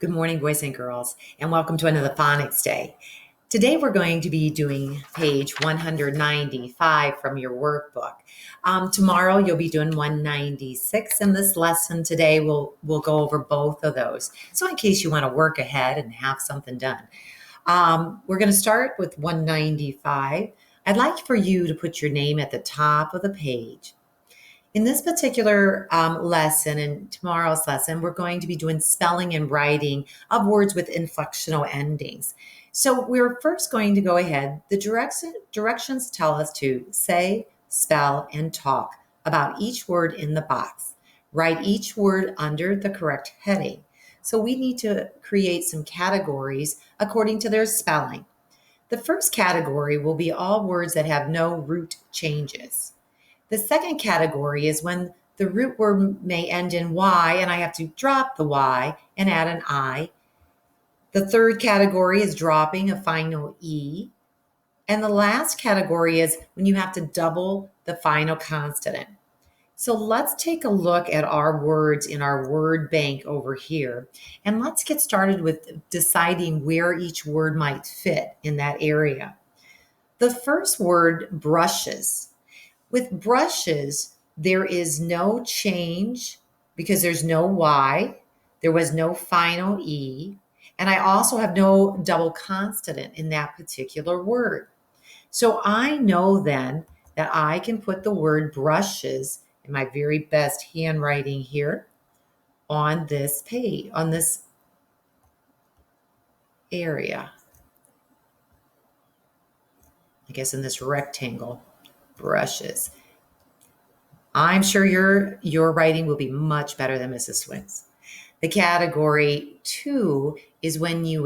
Good morning, boys and girls, and welcome to another phonics day. Today we're going to be doing page 195 from your workbook. Tomorrow you'll be doing 196, and this lesson today we'll go over both of those. So in case you want to work ahead and have something done. We're going to start with 195. I'd like for you to put your name at the top of the page. In this particular lesson and tomorrow's lesson, we're going to be doing spelling and writing of words with inflectional endings. So we're first going to go ahead. The directions tell us to say, spell, and talk about each word in the box. Write each word under the correct heading. So we need to create some categories according to their spelling. The first category will be all words that have no root changes. The second category is when the root word may end in Y and I have to drop the Y and add an I. The third category is dropping a final E. And the last category is when you have to double the final consonant. So let's take a look at our words in our word bank over here. And let's get started with deciding where each word might fit in that area. The first word, brushes. With brushes, there is no change because there's no Y, there was no final E, and I also have no double consonant in that particular word. So I know then that I can put the word brushes in my very best handwriting here on this page, on this area. I guess in this rectangle, brushes. I'm sure your writing will be much better than Mrs. Swing's. The category 2 is when you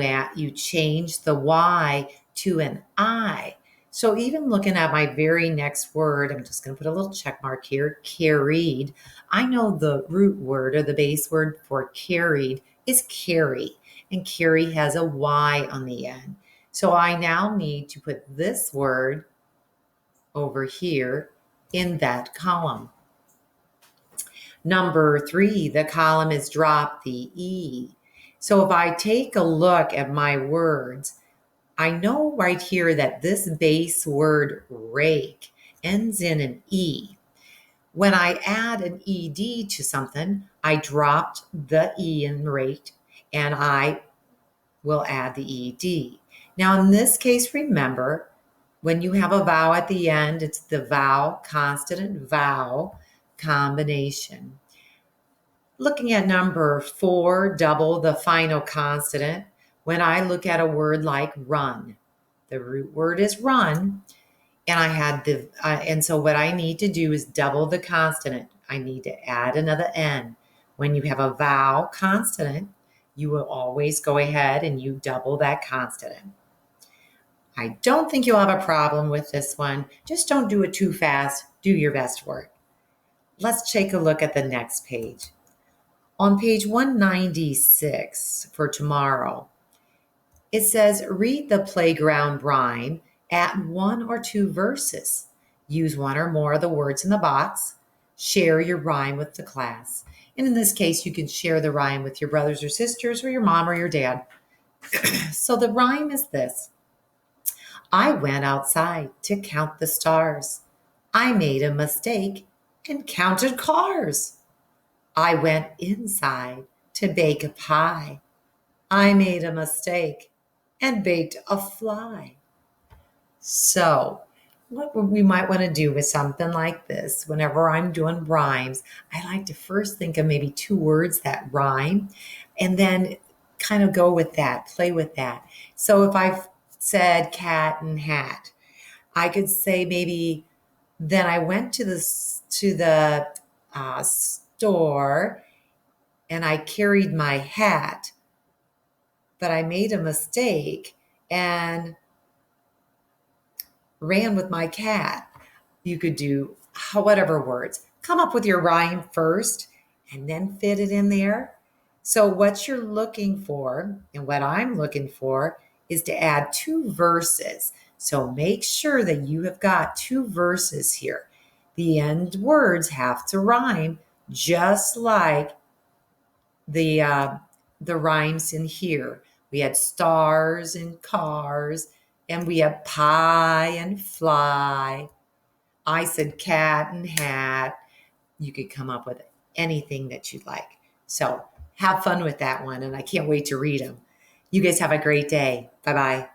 change the Y to an I. So even looking at my very next word, I'm just going to put a little check mark here, carried. I know the root word or the base word for carried is carry, and carry has a Y on the end. So I now need to put this word over here in that column. Number 3, the column is drop the E. So if I take a look at my words, I know right here that this base word rake ends in an E. When I add an ED to something, I dropped the E in rake and I will add the ED. Now in this case, remember, when you have a vowel at the end, it's the vowel, consonant, vowel combination. Looking at number 4, double the final consonant. When I look at a word like run, the root word is run, and I had and so what I need to do is double the consonant. I need to add another N. When you have a vowel consonant, you will always go ahead and you double that consonant. I don't think you'll have a problem with this one. Just don't do it too fast. Do your best work. Let's take a look at the next page. On page 196 for tomorrow, it says, read the playground rhyme at 1 or 2 verses. Use 1 or more of the words in the box. Share your rhyme with the class. And in this case, you can share the rhyme with your brothers or sisters or your mom or your dad. So the rhyme is this. I went outside to count the stars. I made a mistake and counted cars. I went inside to bake a pie. I made a mistake and baked a fly. So, what we might want to do with something like this, whenever I'm doing rhymes, I like to first think of maybe 2 words that rhyme and then kind of go with that, play with that. So if I've said cat and hat, I could say maybe, then I went to the store and I carried my hat, but I made a mistake and ran with my cat. You could do whatever words. Come up with your rhyme first and then fit it in there. So what you're looking for and what I'm looking for is to add 2 verses. So make sure that you have got 2 verses here. The end words have to rhyme just like the the rhymes in here. We had stars and cars, and we had pie and fly. I said cat and hat. You could come up with anything that you'd like. So have fun with that one, and I can't wait to read them. You guys have a great day. Bye bye.